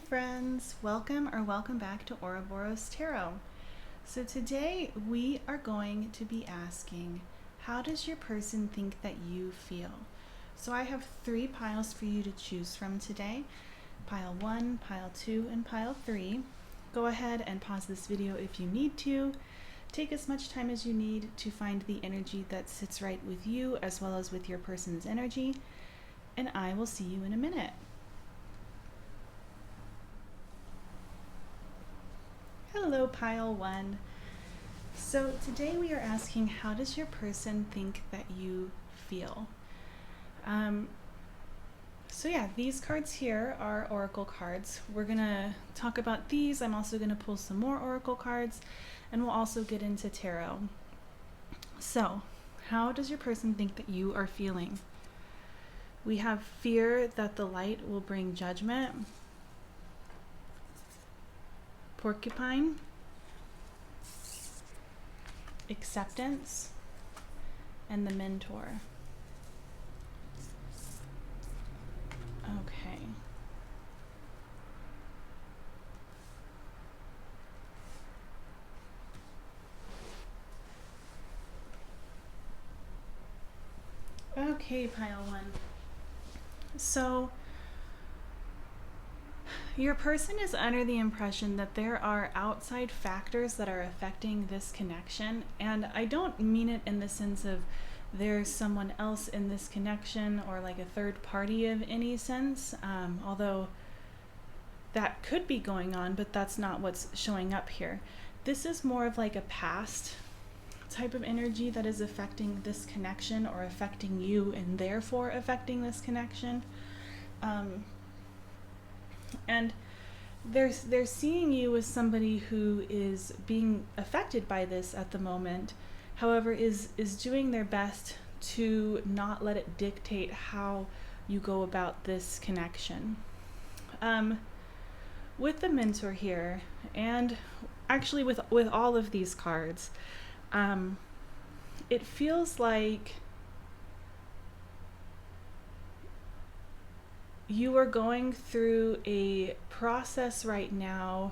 friends, welcome back to Ouroboros Tarot. So today we are going to be asking, how does your person think that you feel? So I have 3 piles for you to choose from today. Pile 1, pile 2, and pile 3. Go ahead and pause this video if you need to. Take as much time as you need to find the energy that sits right with you as well as with your person's energy. And I will see you in a minute. Hello, pile 1. So today we are asking, how does your person think that you feel? These cards here are oracle cards. We're gonna talk about these. I'm also gonna pull some more oracle cards, and we'll also get into tarot. So, how does your person think that you are feeling? We have fear that the light will bring judgment. Porcupine. Acceptance. And the mentor. Okay. Okay, pile 1. So, your person is under the impression that there are outside factors that are affecting this connection, and I don't mean it in the sense of there's someone else in this connection or like a third party of any sense, although that could be going on, but that's not what's showing up here. This is more of like a past type of energy that is affecting this connection or affecting you and therefore affecting this connection. And they're seeing you as somebody who is being affected by this at the moment, however is doing their best to not let it dictate how you go about this connection. With the mentor here, and actually with all of these cards, it feels like you are going through a process right now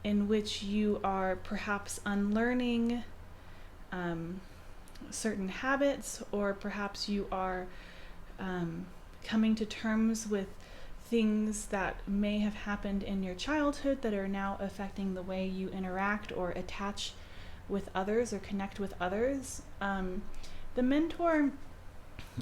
in which you are perhaps unlearning certain habits, or perhaps you are coming to terms with things that may have happened in your childhood that are now affecting the way you interact or attach with others or connect with others. The mentor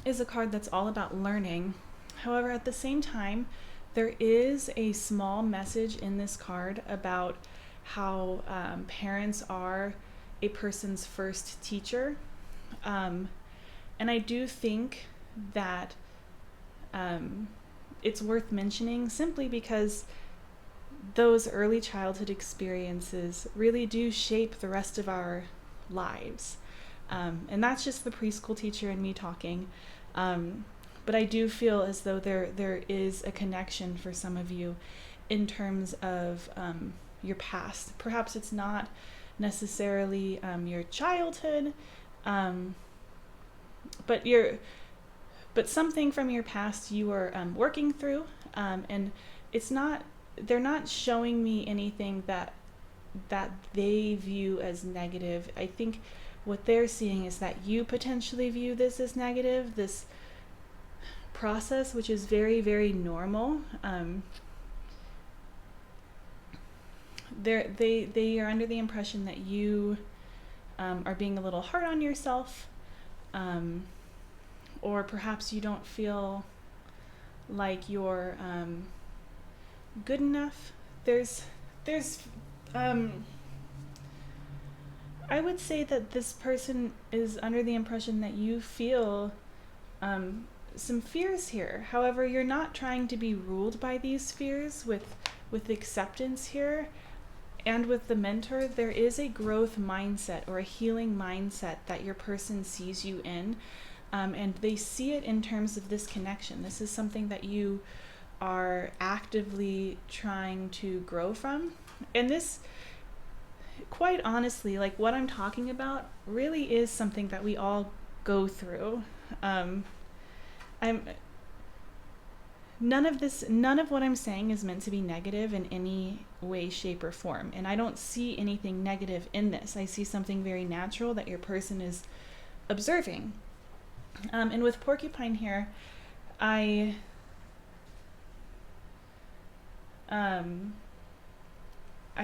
is a card that's all about learning. However, at the same time, there is a small message in this card about how parents are a person's first teacher. And I do think that it's worth mentioning simply because those early childhood experiences really do shape the rest of our lives. And that's just the preschool teacher and me talking. But I do feel as though there is a connection for some of you in terms of your past. Perhaps it's not necessarily your childhood, but something from your past you are working through, and they're not showing me anything that they view as negative. I think what they're seeing is that you potentially view this as negative, this process, which is very, very normal. They are under the impression that you are being a little hard on yourself, or perhaps you don't feel like you're good enough. There's I would say that this person is under the impression that you feel some fears here. However, you're not trying to be ruled by these fears. With acceptance here and with the mentor, there is a growth mindset or a healing mindset that your person sees you in, and they see it in terms of this connection. This is something that you are actively trying to grow from. And this, quite honestly, like what I'm talking about really is something that we all go through. none of what I'm saying is meant to be negative in any way, shape, or form. And I don't see anything negative in this. I see something very natural that your person is observing. And with porcupine here, I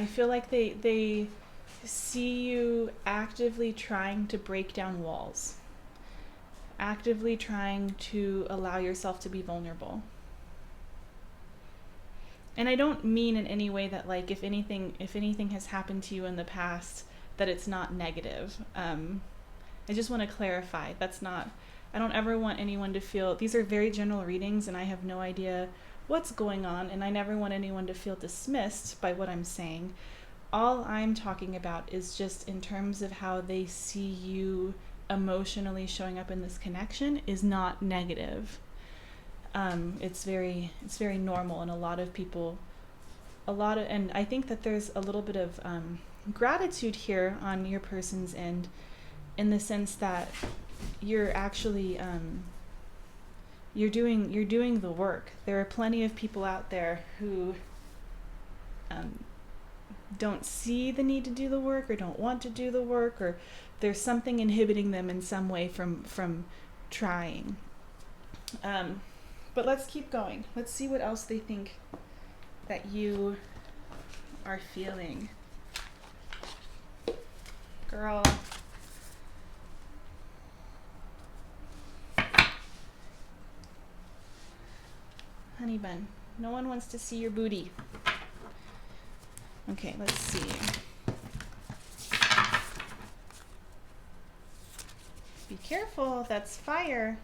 feel like they see you actively trying to break down walls, actively trying to allow yourself to be vulnerable. And I don't mean in any way that, like, if anything has happened to you in the past, that it's not negative. I just want to clarify, I don't ever want anyone to feel, these are very general readings and I have no idea what's going on, and I never want anyone to feel dismissed by what I'm saying. All I'm talking about is just in terms of how they see you emotionally showing up in this connection is not negative. It's very normal, and a lot of people, and I think that there's a little bit of gratitude here on your person's end, in the sense that you're actually you're doing the work. There are plenty of people out there who don't see the need to do the work, or don't want to do the work, or there's something inhibiting them in some way from trying. But let's keep going. Let's see what else they think that you are feeling. Girl. Honey bun, no one wants to see your booty. Okay, let's see. Be careful, that's fire.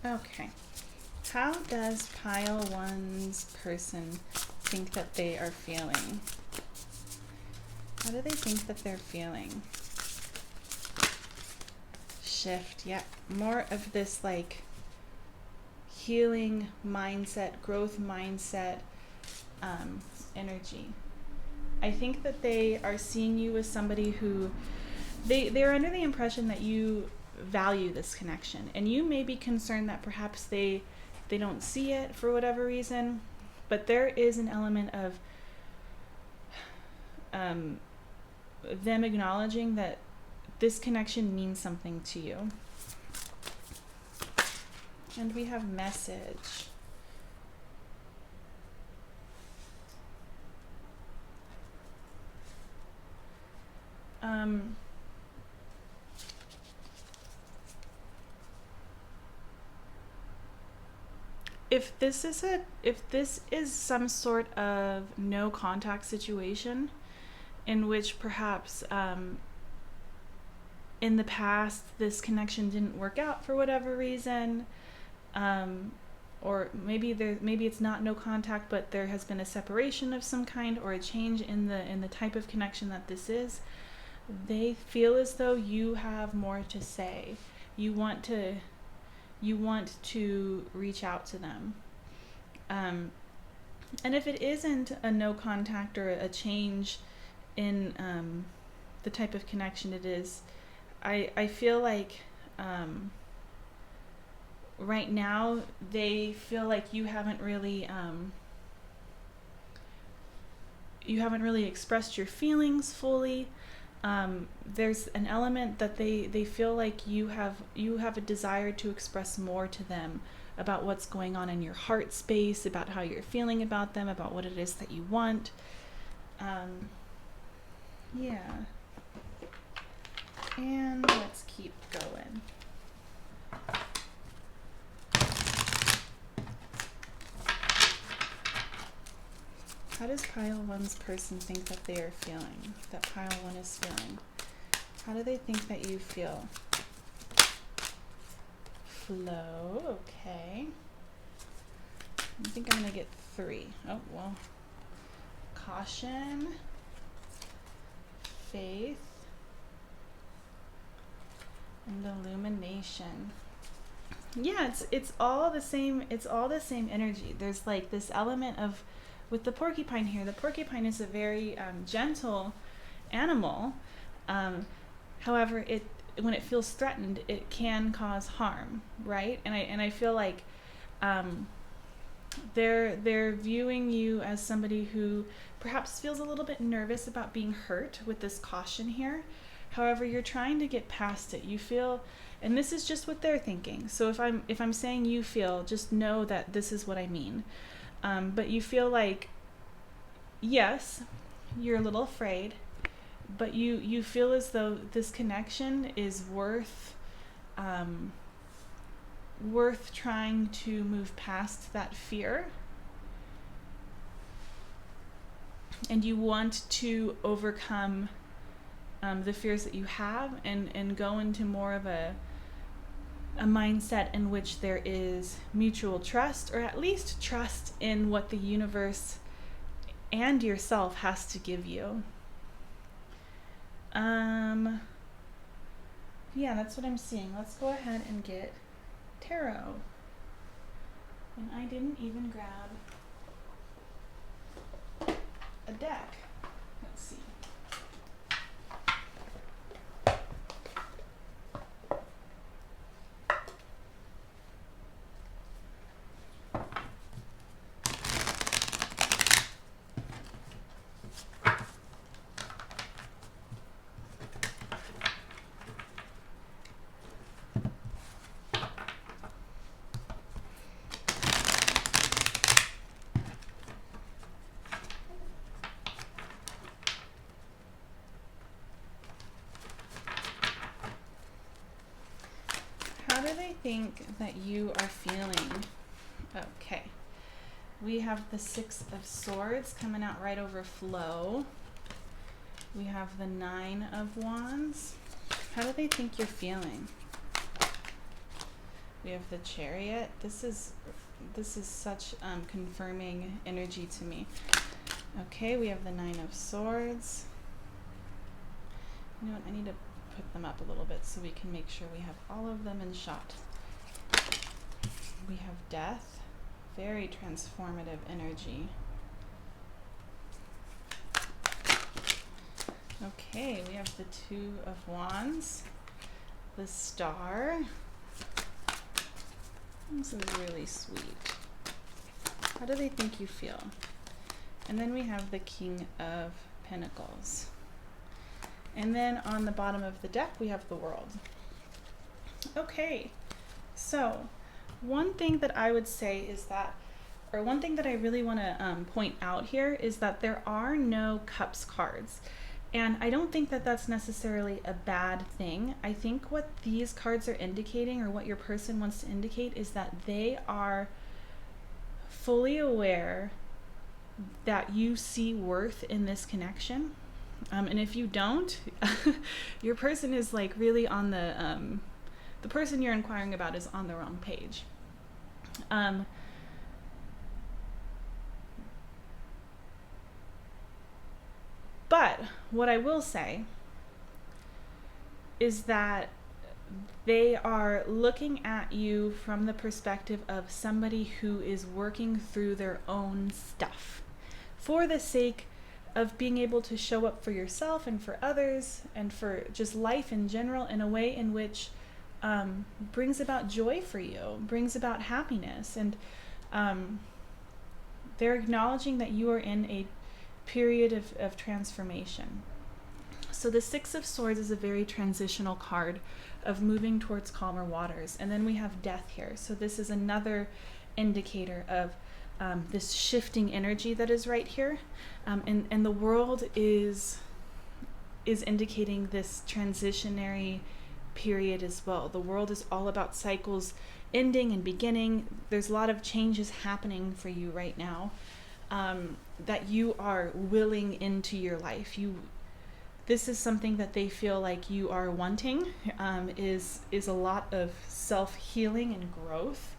Okay. How does pile one's person think that they are feeling? How do they think that they're feeling? Shift, yeah. More of this like healing mindset, growth mindset energy. I think that they are seeing you as somebody who, they're under the impression that you value this connection. And you may be concerned that perhaps they don't see it for whatever reason. But there is an element of them acknowledging that this connection means something to you. And we have message. If this is some sort of no contact situation, in which perhaps in the past this connection didn't work out for whatever reason, or maybe it's not no contact, but there has been a separation of some kind, or a change in the type of connection that this is, they feel as though you have more to say. You want to reach out to them. And if it isn't a no contact or a change in the type of connection it is, I feel like right now they feel like you haven't really expressed your feelings fully. There's an element that they feel like you have a desire to express more to them about what's going on in your heart space, about how you're feeling about them, about what it is that you want. Yeah. And let's keep going. How does pile one's person think that they are feeling, that pile one is feeling? How do they think that you feel? Flow, okay. I think I'm going to get 3. Oh, well. Caution. Faith. And illumination. Yeah, it's all the same energy. There's like this element of, with the porcupine here, the porcupine is a very gentle animal. However, when it feels threatened, it can cause harm, right? And I feel like they're viewing you as somebody who perhaps feels a little bit nervous about being hurt with this caution here. However, you're trying to get past it. You feel, and this is just what they're thinking. So if I'm saying you feel, just know that this is what I mean. But you feel like, yes, you're a little afraid, but you feel as though this connection is worth trying to move past that fear. And you want to overcome the fears that you have and go into more of a mindset in which there is mutual trust, or at least trust in what the universe and yourself has to give you. Yeah, that's what I'm seeing. Let's go ahead and get tarot. And I didn't even grab a deck. Let's see. How do they think that you are feeling? Okay. We have the Six of Swords coming out right over flow. We have the Nine of Wands. How do they think you're feeling? We have the Chariot. This is such confirming energy to me. Okay, we have the Nine of Swords. You know what? I need to put them up a little bit so we can make sure we have all of them in shot. We have Death. Very transformative energy. Okay, we have the Two of Wands, the Star. This is really sweet. How do they think you feel? And then we have the King of Pentacles. And then on the bottom of the deck, we have the World. Okay, so one thing that I would say is that, or one thing that I really want to point out here is that there are no Cups cards. And I don't think that that's necessarily a bad thing. I think what these cards are indicating, or what your person wants to indicate, is that they are fully aware that you see worth in this connection. And if you don't, your person is like really on the person you're inquiring about is on the wrong page. But what I will say is that they are looking at you from the perspective of somebody who is working through their own stuff for the sake of being able to show up for yourself and for others and for just life in general in a way in which brings about joy for you, brings about happiness. And they're acknowledging that you are in a period of transformation. So the Six of Swords is a very transitional card of moving towards calmer waters. And then we have Death here. So this is another indicator of this shifting energy that is right here. And the World is indicating this transitionary period as well. The World is all about cycles ending and beginning. There's a lot of changes happening for you right now that you are willing into your life. This is something that they feel like you are wanting, is a lot of self-healing and growth.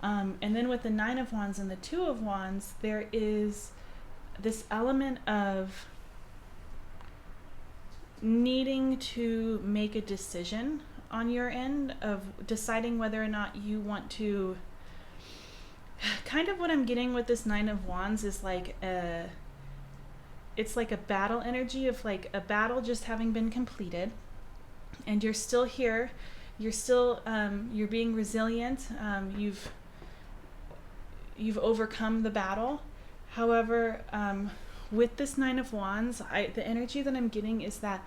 And then with the Nine of Wands and the Two of Wands, there is this element of needing to make a decision on your end, of deciding whether or not you want to, kind of what I'm getting with this Nine of Wands is like it's like a battle energy of like a battle just having been completed, and you're still here. You're still you're being resilient. You've overcome the battle. However, with this Nine of Wands, the energy that I'm getting is that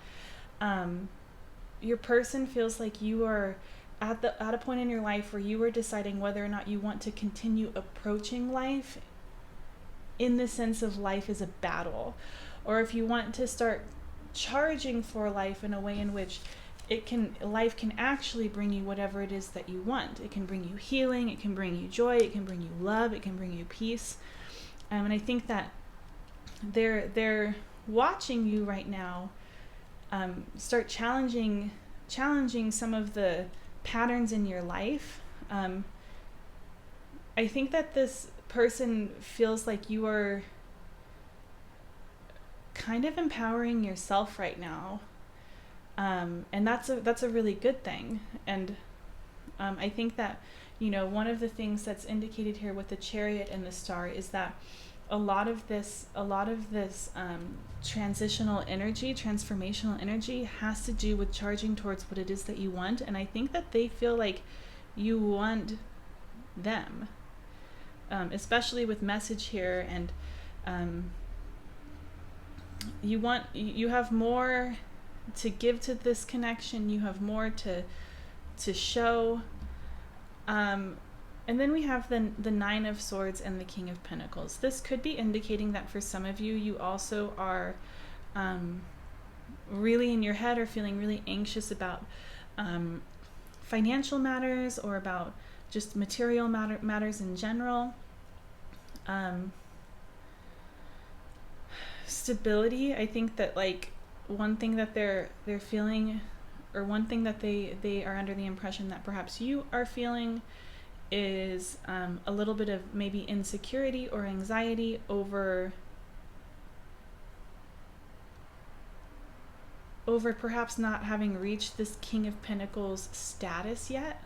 your person feels like you are at a point in your life where you are deciding whether or not you want to continue approaching life in the sense of life is a battle, or if you want to start charging for life in a way in which life can actually bring you whatever it is that you want. It can bring you healing, it can bring you joy, it can bring you love, it can bring you peace. And I think that they're watching you right now start challenging some of the patterns in your life. I think that this person feels like you are kind of empowering yourself right now, and that's a really good thing. And I think that, you know, one of the things that's indicated here with the Chariot and the Star is that a lot of this transformational energy has to do with charging towards what it is that you want. And I think that they feel like you want them, especially with message here. And you have more to give to this connection. You have more to show. And then we have the Nine of Swords and the King of Pentacles. This could be indicating that for some of you, you also are really in your head or feeling really anxious about financial matters, or about just material matters in general. Stability. I think that like one thing that they're feeling, or one thing that they are under the impression that perhaps you are feeling, is a little bit of maybe insecurity or anxiety over perhaps not having reached this King of Pentacles status yet.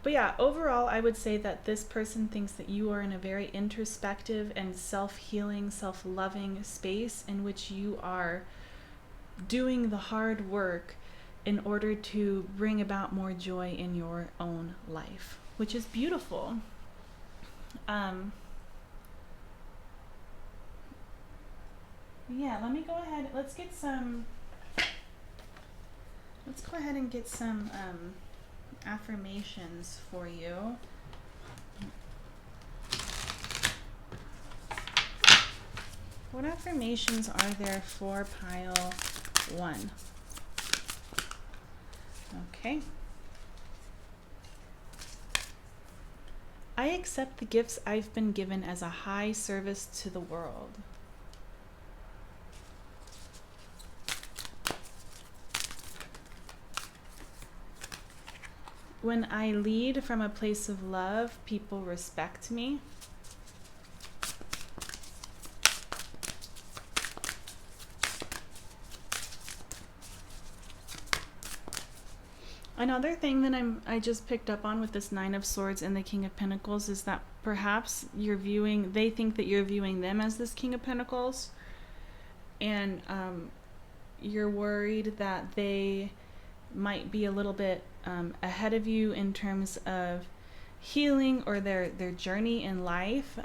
But yeah, overall, I would say that this person thinks that you are in a very introspective and self-healing, self-loving space in which you are doing the hard work in order to bring about more joy in your own life, which is beautiful. Yeah, let me go ahead. Let's go ahead and get some affirmations for you. What affirmations are there for pile 1? Okay. I accept the gifts I've been given as a high service to the world. When I lead from a place of love, people respect me. Another thing that I just picked up on with this Nine of Swords and the King of Pentacles is that perhaps they think that you're viewing them as this King of Pentacles, and you're worried that they might be a little bit ahead of you in terms of healing or their journey in life,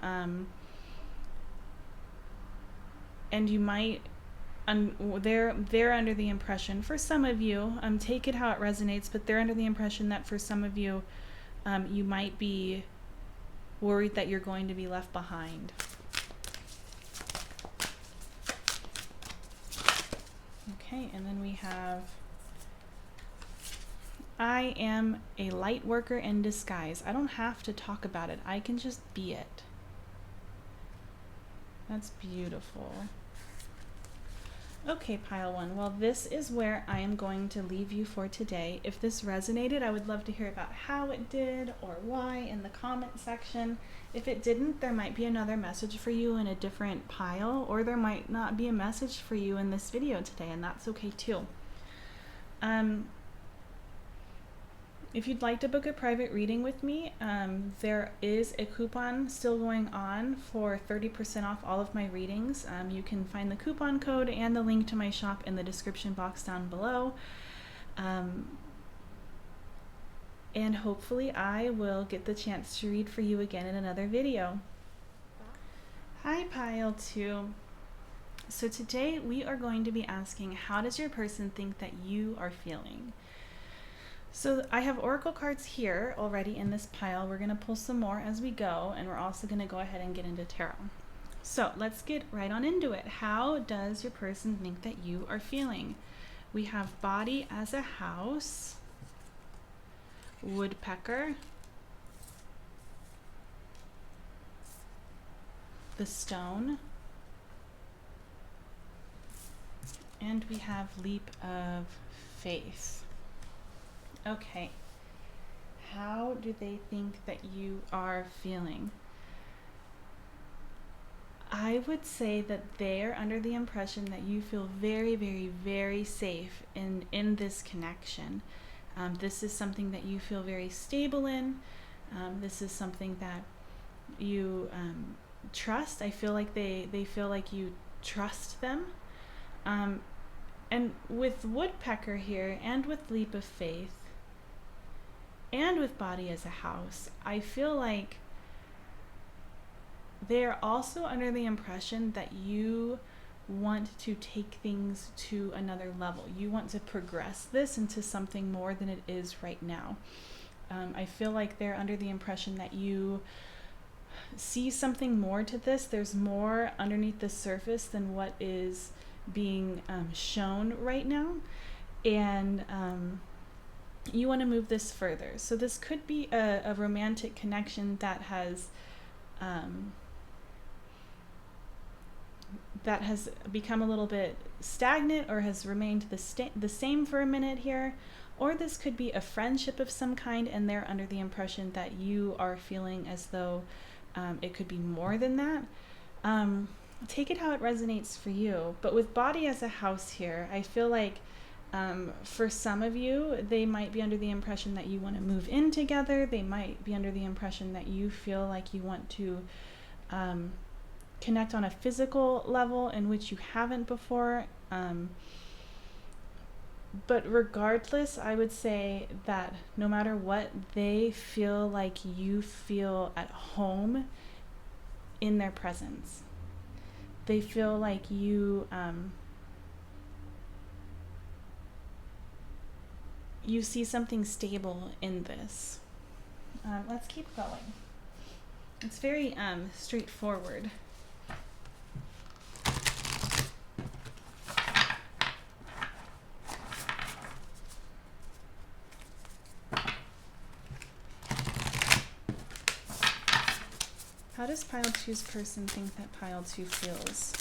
and you might they're under the impression, for some of you, take it how it resonates, but they're under the impression that for some of you, you might be worried that you're going to be left behind. Okay, and then we have, I am a light worker in disguise. I don't have to talk about it. I can just be it. That's beautiful. Okay, pile 1. Well, this is where I am going to leave you for today. If this resonated, I would love to hear about how it did or why in the comment section. If it didn't, there might be another message for you in a different pile, or there might not be a message for you in this video today, and that's okay too. If you'd like to book a private reading with me, there is a coupon still going on for 30% off all of my readings. You can find the coupon code and the link to my shop in the description box down below. And hopefully I will get the chance to read for you again in another video. Hi Pile 2. So today we are going to be asking, how does your person think that you are feeling? So I have oracle cards here already in this pile. We're going to pull some more as we go, and we're also going to go ahead and get into tarot. So let's get right on into it. How does your person think that you are feeling? We have body as a house, woodpecker, the stone, and we have leap of faith. Okay, how do they think that you are feeling? I would say that they're under the impression that you feel very, very, very safe in this connection. This is something that you feel very stable in. This is something that you trust. I feel like they feel like you trust them. And with woodpecker here, and with leap of faith, and with body as a house, I feel like they're also under the impression that you want to take things to another level. You want to progress this into something more than it is right now. I feel like they're under the impression that you see something more to this. There's more underneath the surface than what is being shown right now. And you want to move this further. So this could be a romantic connection that has become a little bit stagnant, or has remained the same for a minute here. Or this could be a friendship of some kind, and they're under the impression that you are feeling as though it could be more than that. Take it how it resonates for you. But with body as a house here, I feel like for some of you, they might be under the impression that you want to move in together. They might be under the impression that you feel like you want to connect on a physical level in which you haven't before. But regardless, I would say that no matter what, they feel like you feel at home in their presence. They feel like you you see something stable in this. Let's keep going. It's very straightforward. How does Pile 2's person think that Pile 2 feels?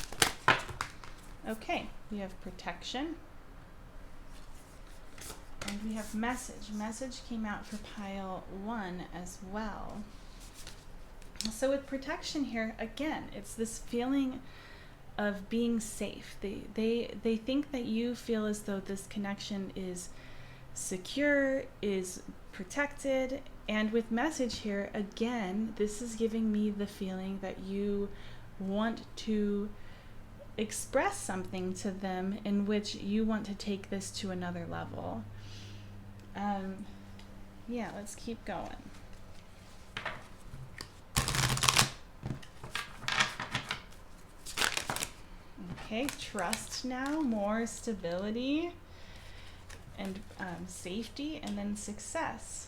Okay, we have protection. And we have message. Message came out for Pile 1 as well. So with protection here, again, it's this feeling of being safe. They think that you feel as though this connection is secure, is protected. And with message here, again, this is giving me the feeling that you want to express something to them in which you want to take this to another level. Yeah, let's keep going. Okay, trust now, more stability and safety, and then success.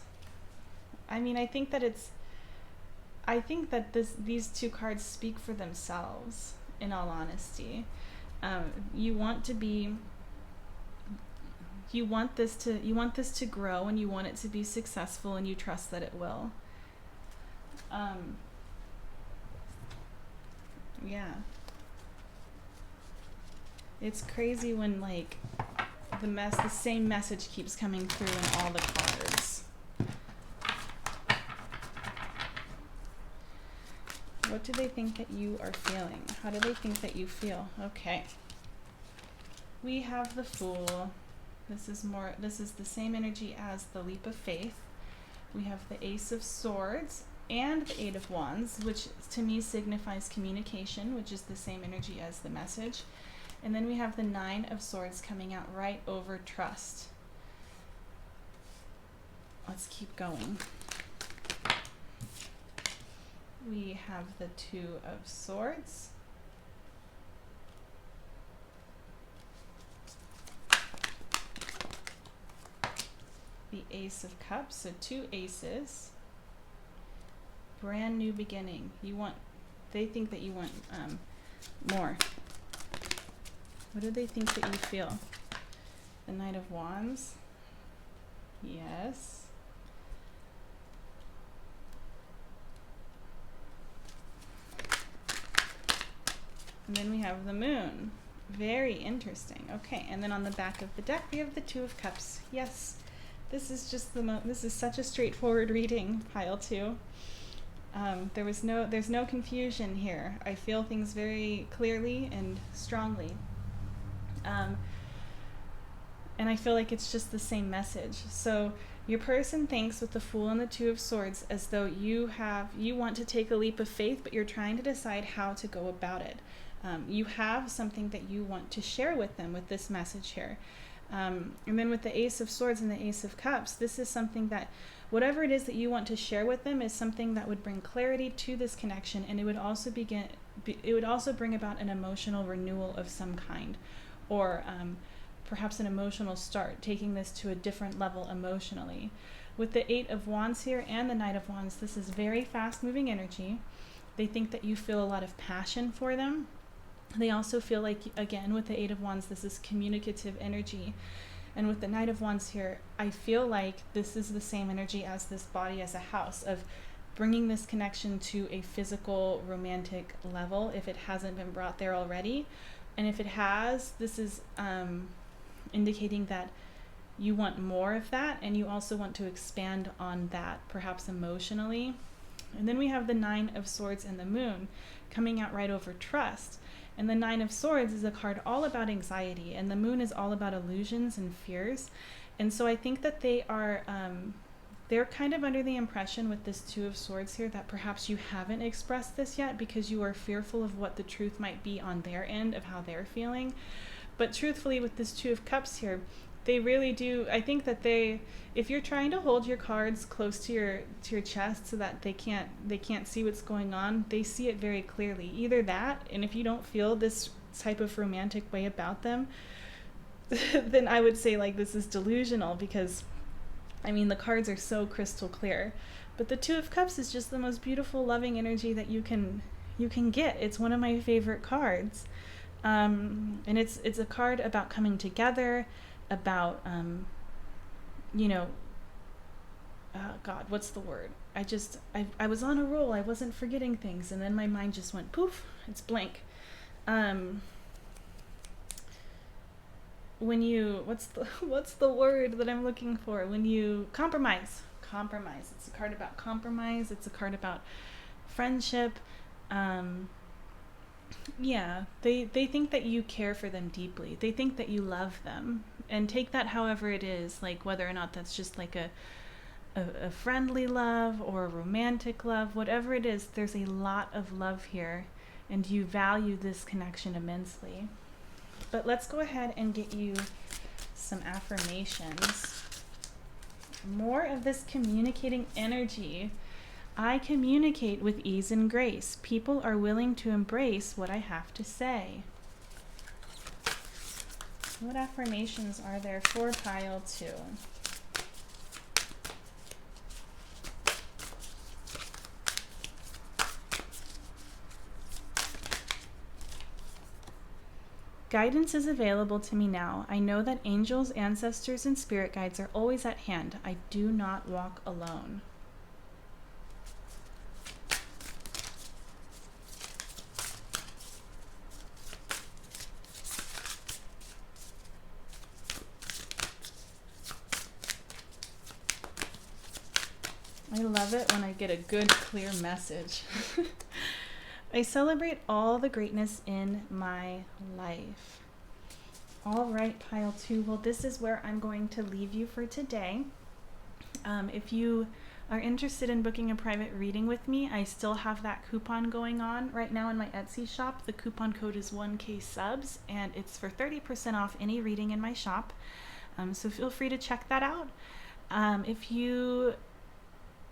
I mean, I think that these two cards speak for themselves, in all honesty. You want this to grow, and you want it to be successful, and you trust that it will. Yeah. It's crazy when like the same message keeps coming through in all the cards. What do they think that you are feeling? How do they think that you feel? Okay. We have the Fool. This is the same energy as the Leap of Faith. We have the Ace of Swords and the Eight of Wands, which to me signifies communication, which is the same energy as the message. And then we have the Nine of Swords coming out right over trust. Let's keep going. We have the Two of Swords. The Ace of Cups, so two aces. Brand new beginning. They think that you want more. What do they think that you feel? The Knight of Wands. Yes. And then we have the Moon. Very interesting. Okay, and then on the back of the deck we have the Two of Cups. Yes, this is just this is such a straightforward reading, pile 2. There's no confusion here. I feel things very clearly and strongly. And I feel like it's just the same message. So your person thinks with the Fool and the Two of Swords as though you want to take a leap of faith, but you're trying to decide how to go about it. You have something that you want to share with them with this message here. And then with the Ace of Swords and the Ace of Cups, this is something that whatever it is that you want to share with them is something that would bring clarity to this connection, and it would also bring about an emotional renewal of some kind, or perhaps an emotional start, taking this to a different level emotionally. With the Eight of Wands here and the Knight of Wands, this is very fast-moving energy. They think that you feel a lot of passion for them. They also feel like, again, with the Eight of Wands, this is communicative energy. And with the Knight of Wands here, I feel like this is the same energy as this body as a house, of bringing this connection to a physical, romantic level, if it hasn't been brought there already. And if it has, this is indicating that you want more of that, and you also want to expand on that, perhaps emotionally. And then we have the Nine of Swords and the Moon coming out right over trust. And the Nine of Swords is a card all about anxiety, and the Moon is all about illusions and fears. And so I think that they're kind of under the impression with this Two of Swords here that perhaps you haven't expressed this yet because you are fearful of what the truth might be on their end of how they're feeling. But truthfully, with this Two of Cups here, they really do. I think that if you're trying to hold your cards close to your chest so that they can't see what's going on, they see it very clearly. Either that, and if you don't feel this type of romantic way about them, then I would say like this is delusional, because I mean the cards are so crystal clear. But the Two of Cups is just the most beautiful, loving energy that you can get. It's one of my favorite cards. And it's a card about coming together, about God, what's the word? I was on a roll. I wasn't forgetting things, and then my mind just went poof. It's blank. When you what's the word that I'm looking for? When you compromise. It's a card about compromise. It's a card about friendship. Yeah, they think that you care for them deeply. They think that you love them, and take that however it is, like whether or not that's just like a friendly love or a romantic love, whatever it is, there's a lot of love here, and you value this connection immensely. But let's go ahead and get you some affirmations. More of this communicating energy. I communicate with ease and grace. People are willing to embrace what I have to say. What affirmations are there for pile 2? Guidance is available to me now. I know that angels, ancestors, and spirit guides are always at hand. I do not walk alone. I love it when I get a good, clear message. I celebrate all the greatness in my life. All right, pile 2. Well, this is where I'm going to leave you for today. If you are interested in booking a private reading with me, I still have that coupon going on right now in my Etsy shop. The coupon code is 1K subs, and it's for 30% off any reading in my shop. So feel free to check that out. If you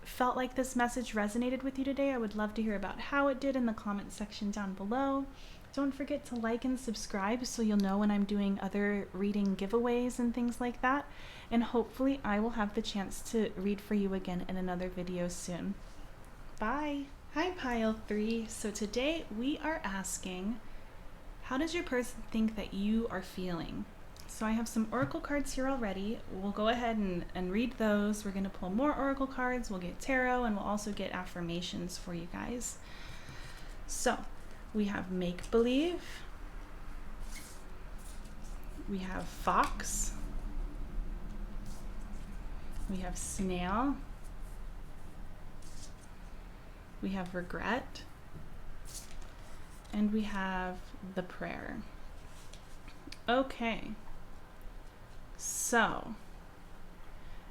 felt like this message resonated with you today, I would love to hear about how it did in the comment section down below. Don't forget to like and subscribe so you'll know when I'm doing other reading giveaways and things like that. And hopefully I will have the chance to read for you again in another video soon. Bye! Hi Pile 3. So today we are asking, how does your person think that you are feeling? So I have some oracle cards here already. We'll go ahead and read those. We're going to pull more oracle cards. We'll get tarot, and we'll also get affirmations for you guys. So we have make-believe. We have fox. We have snail. We have regret. And we have the prayer. Okay. So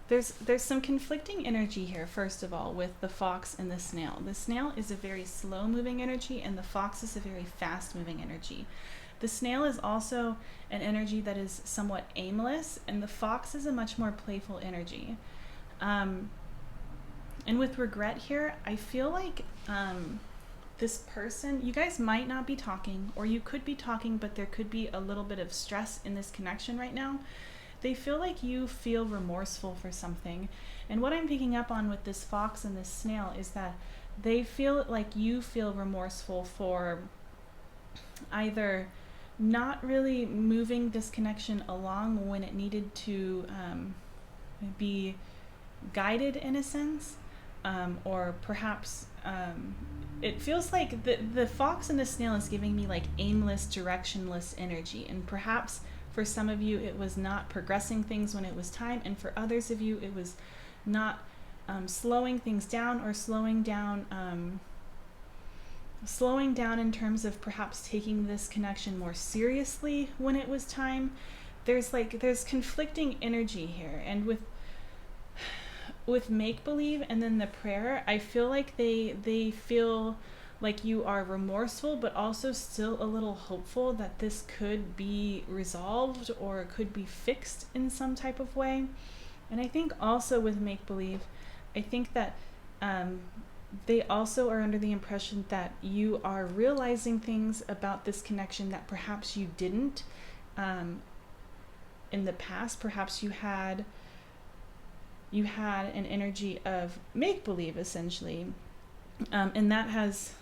there's some conflicting energy here, first of all, with the fox and the snail. The snail is a very slow moving energy, and the fox is a very fast moving energy. The snail is also an energy that is somewhat aimless, and the fox is a much more playful energy. And with regret here, I feel like this person, you guys might not be talking, or you could be talking, but there could be a little bit of stress in this connection right now. They feel like you feel remorseful for something. And what I'm picking up on with this fox and this snail is that they feel like you feel remorseful for either not really moving this connection along when it needed to be guided in a sense, or perhaps it feels like the fox and the snail is giving me like aimless, directionless energy, and perhaps for some of you it was not progressing things when it was time, and for others of you it was not slowing things down, or slowing down in terms of perhaps taking this connection more seriously when it was time. There's conflicting energy here, and with make-believe and then the prayer, I feel like they feel like you are remorseful, but also still a little hopeful that this could be resolved or could be fixed in some type of way. And I think also with make-believe, I think that they also are under the impression that you are realizing things about this connection that perhaps you didn't in the past. Perhaps you had an energy of make-believe, essentially, and that has,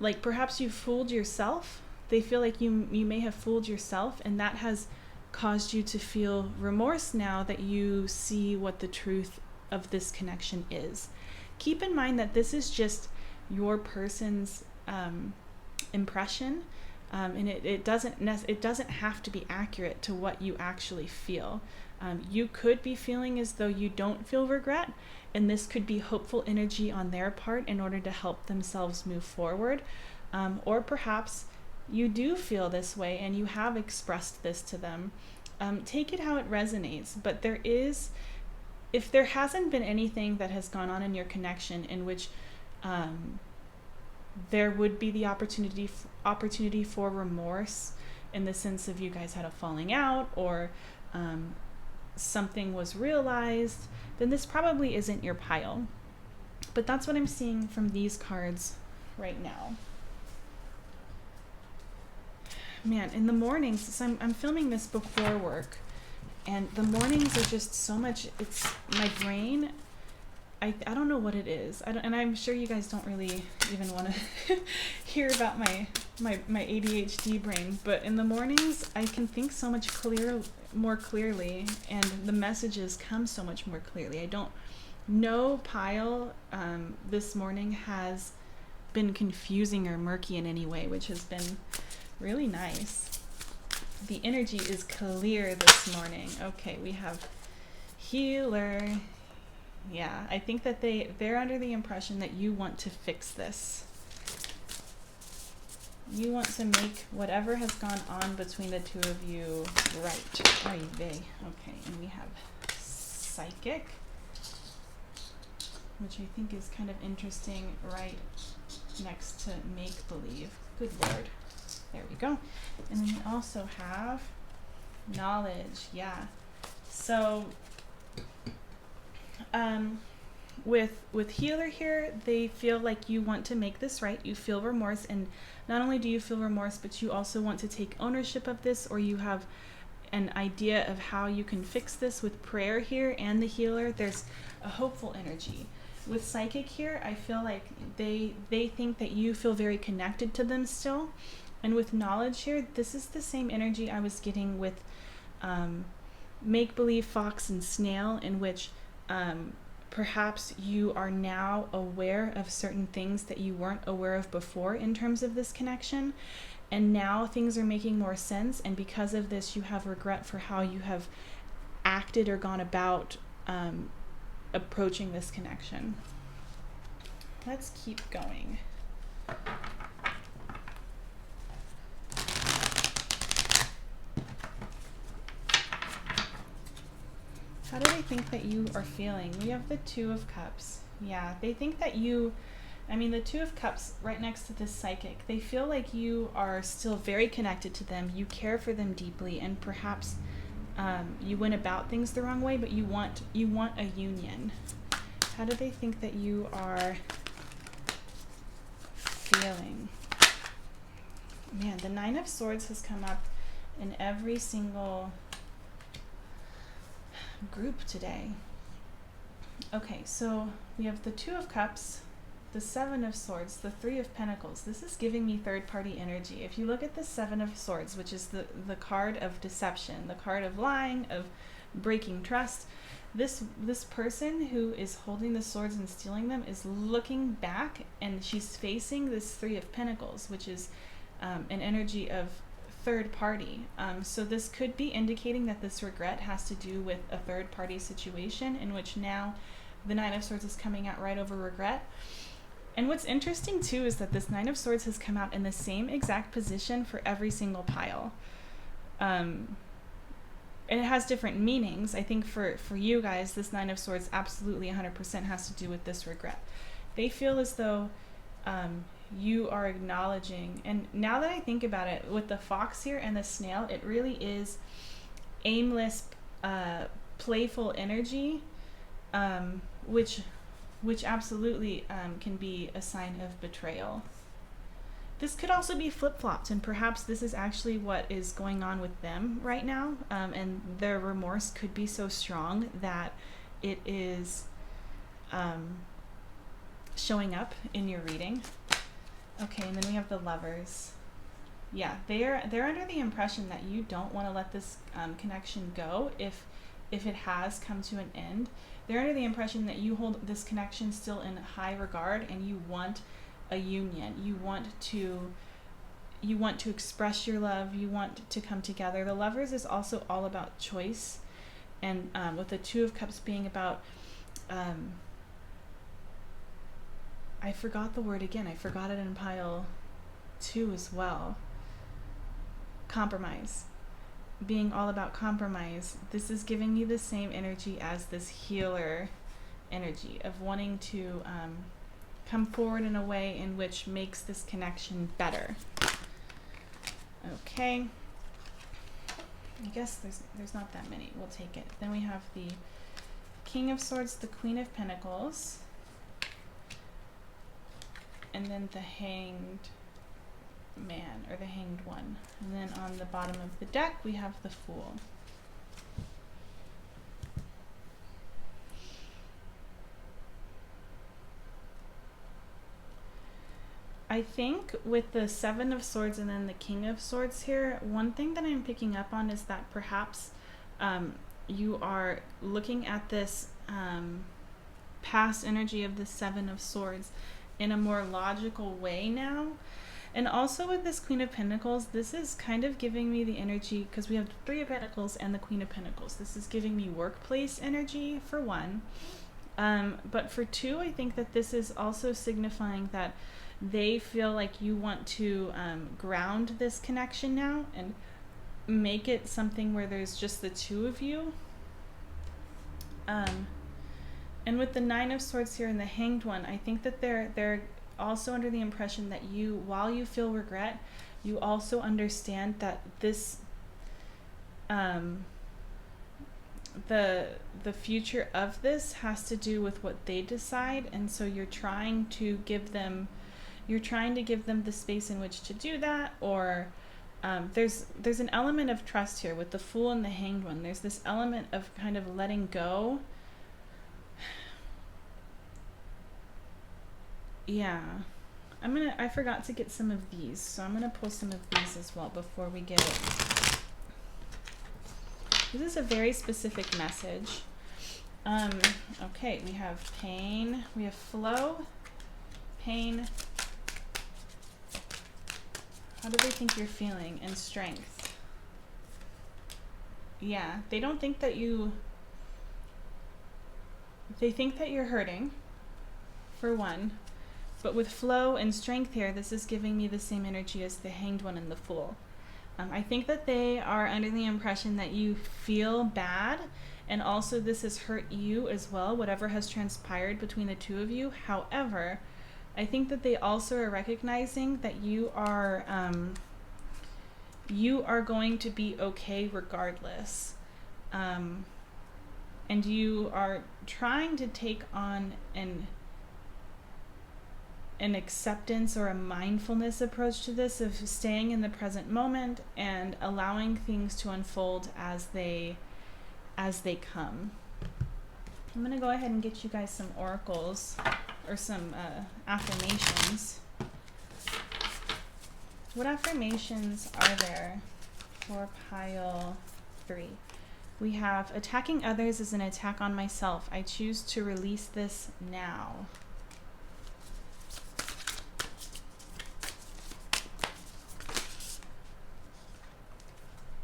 like, perhaps you fooled yourself. They feel like you may have fooled yourself, and that has caused you to feel remorse now that you see what the truth of this connection is. Keep in mind that this is just your person's impression, and it doesn't have to be accurate to what you actually feel. You could be feeling as though you don't feel regret, and this could be hopeful energy on their part in order to help themselves move forward. Or perhaps you do feel this way and you have expressed this to them. Take it how it resonates, but if there hasn't been anything that has gone on in your connection in which there would be the opportunity for remorse, in the sense of you guys had a falling out, or something was realized, then this probably isn't your pile. But that's what I'm seeing from these cards right now. Man, in the mornings, so I'm filming this before work, and the mornings are just so much, it's my brain, I don't know what it is. And I'm sure you guys don't really even want to hear about my ADHD brain, but in the mornings I can think so much more clearly, and the messages come so much more clearly. I don't know pile this morning has been confusing or murky in any way, which has been really nice. The energy is clear this morning. Okay, we have healer. Yeah, I think that they're under the impression that you want to fix this. You want to make whatever has gone on between the two of you right. Are you they? Okay, and we have psychic, which I think is kind of interesting right next to make-believe. Good Lord. There we go. And then we also have knowledge. Yeah. So with healer here, they feel like you want to make this right. You feel remorse, and not only do you feel remorse, but you also want to take ownership of this, or you have an idea of how you can fix this with prayer here and the healer. There's a hopeful energy. With psychic here, I feel like they think that you feel very connected to them still. And with knowledge here, this is the same energy I was getting with make-believe, fox, and snail, in which perhaps you are now aware of certain things that you weren't aware of before in terms of this connection. And now things are making more sense. And because of this, you have regret for how you have acted or gone about approaching this connection. Let's keep going. How do they think that you are feeling? We have the Two of Cups. Yeah, they think that you, the Two of Cups right next to this psychic, they feel like you are still very connected to them. You care for them deeply, and perhaps you went about things the wrong way, but you want a union. How do they think that you are feeling? Man, the Nine of Swords has come up in every single group today. Okay, so we have the Two of Cups, the Seven of Swords, the Three of Pentacles. This is giving me third-party energy. If you look at the Seven of Swords, which is the card of deception, the card of lying, of breaking trust, this person who is holding the swords and stealing them is looking back, and she's facing this Three of Pentacles, which is an energy of third party. So this could be indicating that this regret has to do with a third party situation, in which now the Nine of Swords is coming out right over regret. And what's interesting too is that this Nine of Swords has come out in the same exact position for every single pile. And it has different meanings. I think for you guys, this Nine of Swords absolutely 100% has to do with this regret. They feel as though you are acknowledging, and now that I think about it, with the fox here and the snail, it really is aimless, playful energy, which absolutely can be a sign of betrayal. This could also be flip-flopped, and perhaps this is actually what is going on with them right now, and their remorse could be so strong that it is showing up in your reading. Okay, and then we have the Lovers. Yeah, they're under the impression that you don't want to let this connection go if it has come to an end. They're under the impression that you hold this connection still in high regard, and you want a union. You want to express your love. You want to come together. The Lovers is also all about choice, and with the Two of Cups being about I forgot the word again. I forgot it in pile 2 as well. Compromise. Being all about compromise. This is giving me the same energy as this healer energy of wanting to come forward in a way in which makes this connection better. Okay. I guess there's not that many. We'll take it. Then we have the King of Swords, the Queen of Pentacles, and then the Hanged Man, or the Hanged One. And then on the bottom of the deck, we have the Fool. I think with the Seven of Swords and then the King of Swords here, one thing that I'm picking up on is that perhaps you are looking at this past energy of the Seven of Swords in a more logical way now. And also with this Queen of Pentacles, this is kind of giving me the energy, because we have the Three of Pentacles and the Queen of Pentacles. This is giving me workplace energy for one. But for two, I think that this is also signifying that they feel like you want to ground this connection now and make it something where there's just the two of you. And with the Nine of Swords here and the Hanged One, I think that they're also under the impression that you, while you feel regret, you also understand that this, the future of this has to do with what they decide, and so you're trying to give them the space in which to do that, or there's an element of trust here with the Fool and the Hanged One. There's this element of kind of letting go. Yeah. I forgot to get some of these, so I'm gonna pull some of these as well before we get it. This is a very specific message. Okay, we have pain, we have flow, pain. How do they think you're feeling? And strength. Yeah, they don't think that they think that you're hurting, for one. But with flow and strength here, this is giving me the same energy as the Hanged One and the Fool. I think that they are under the impression that you feel bad, and also this has hurt you as well, whatever has transpired between the two of you. However, I think that they also are recognizing that you are going to be okay regardless. And you are trying to take on an acceptance or a mindfulness approach to this, of staying in the present moment and allowing things to unfold as they come. I'm gonna go ahead and get you guys some oracles or some affirmations. What affirmations are there for pile 3? We have, attacking others is an attack on myself. I choose to release this now.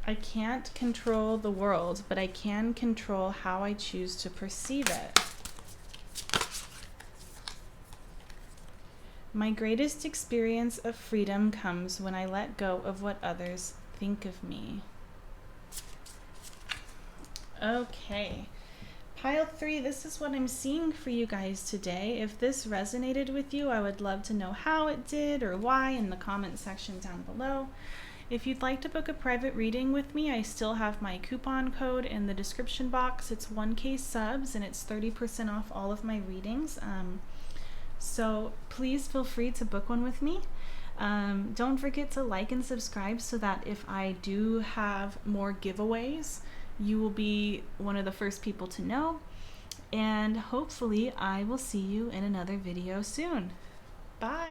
I can't control the world, but I can control how I choose to perceive it. My greatest experience of freedom comes when I let go of what others think of me. Okay. Pile 3, this is what I'm seeing for you guys today. If this resonated with you, I would love to know how it did or why in the comment section down below. If you'd like to book a private reading with me, I still have my coupon code in the description box. It's 1K subs and it's 30% off all of my readings. So please feel free to book one with me. Don't forget to like and subscribe so that if I do have more giveaways, you will be one of the first people to know. And hopefully I will see you in another video soon. Bye!